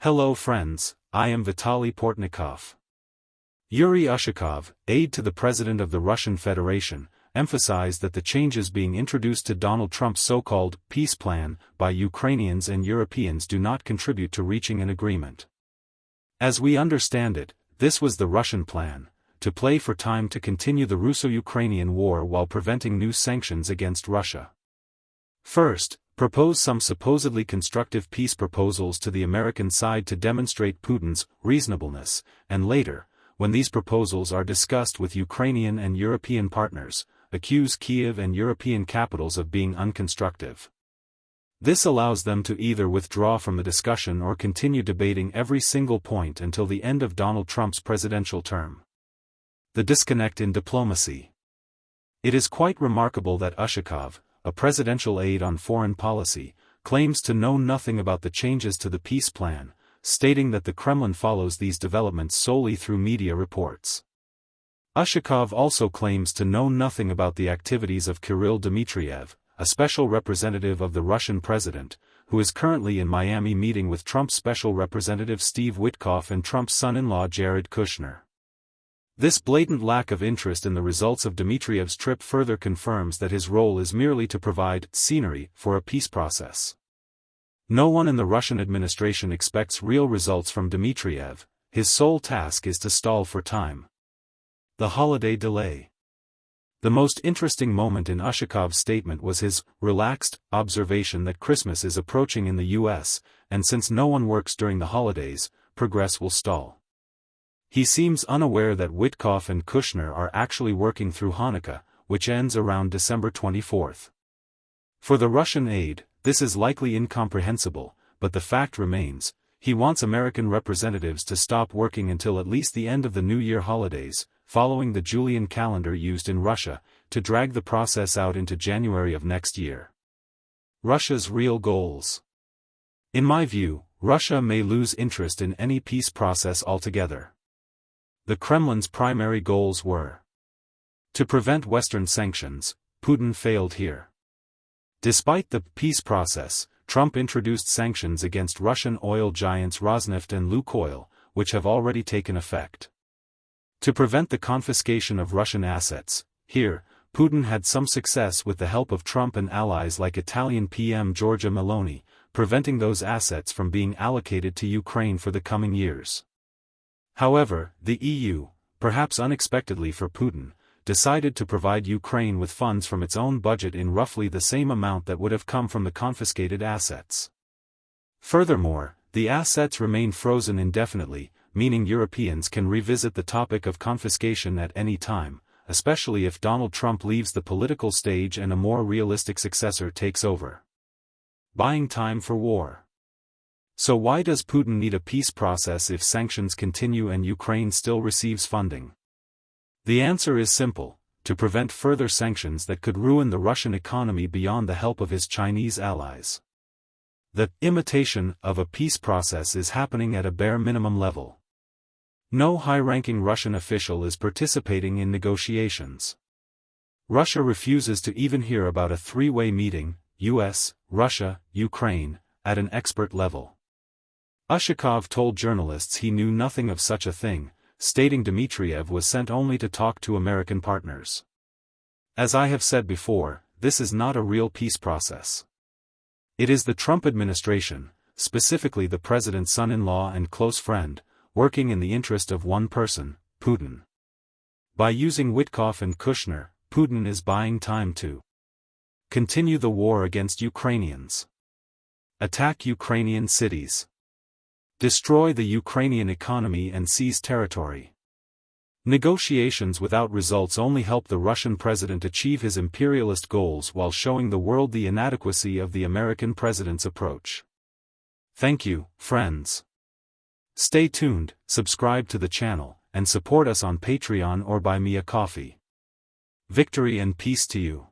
Hello friends, I am Vitaly Portnikov. Yuri Ushakov, aide to the President of the Russian Federation, emphasized that the changes being introduced to Donald Trump's so-called peace plan by Ukrainians and Europeans do not contribute to reaching an agreement. As we understand it, this was the Russian plan, to play for time to continue the Russo-Ukrainian war while preventing new sanctions against Russia. First, propose some supposedly constructive peace proposals to the American side to demonstrate Putin's reasonableness, and later, when these proposals are discussed with Ukrainian and European partners, accuse Kiev and European capitals of being unconstructive. This allows them to either withdraw from the discussion or continue debating every single point until the end of Donald Trump's presidential term. The disconnect in diplomacy. It is quite remarkable that Ushakov, a presidential aide on foreign policy, claims to know nothing about the changes to the peace plan, stating that the Kremlin follows these developments solely through media reports. Ushakov also claims to know nothing about the activities of Kirill Dmitriev, a special representative of the Russian president, who is currently in Miami meeting with Trump's special representative Steve Witkoff and Trump's son-in-law Jared Kushner. This blatant lack of interest in the results of Dmitriev's trip further confirms that his role is merely to provide scenery for a peace process. No one in the Russian administration expects real results from Dmitriev. His sole task is to stall for time. The holiday delay. The most interesting moment in Ushakov's statement was his relaxed observation that Christmas is approaching in the US, and since no one works during the holidays, progress will stall. He seems unaware that Witkoff and Kushner are actually working through Hanukkah, which ends around December 24th. For the Russian aide, this is likely incomprehensible, but the fact remains, he wants American representatives to stop working until at least the end of the New Year holidays, following the Julian calendar used in Russia, to drag the process out into January of next year. Russia's real goals. In my view, Russia may lose interest in any peace process altogether. The Kremlin's primary goals were to prevent Western sanctions. Putin failed here. Despite the peace process, Trump introduced sanctions against Russian oil giants Rosneft and Lukoil, which have already taken effect. To prevent the confiscation of Russian assets, here, Putin had some success with the help of Trump and allies like Italian PM Giorgia Meloni, preventing those assets from being allocated to Ukraine for the coming years. However, the EU, perhaps unexpectedly for Putin, decided to provide Ukraine with funds from its own budget in roughly the same amount that would have come from the confiscated assets. Furthermore, the assets remain frozen indefinitely, meaning Europeans can revisit the topic of confiscation at any time, especially if Donald Trump leaves the political stage and a more realistic successor takes over. Buying time for war. So why does Putin need a peace process if sanctions continue and Ukraine still receives funding? The answer is simple: to prevent further sanctions that could ruin the Russian economy beyond the help of his Chinese allies. The imitation of a peace process is happening at a bare minimum level. No high-ranking Russian official is participating in negotiations. Russia refuses to even hear about a three-way meeting, US, Russia, Ukraine, at an expert level. Ushakov told journalists he knew nothing of such a thing, stating Dmitriev was sent only to talk to American partners. As I have said before, this is not a real peace process. It is the Trump administration, specifically the president's son-in-law and close friend, working in the interest of one person, Putin. By using Witkoff and Kushner, Putin is buying time to continue the war against Ukrainians. Attack Ukrainian cities. Destroy the Ukrainian economy and seize territory. Negotiations without results only help the Russian president achieve his imperialist goals while showing the world the inadequacy of the American president's approach. Thank you, friends. Stay tuned, subscribe to the channel, and support us on Patreon or buy me a coffee. Victory and peace to you.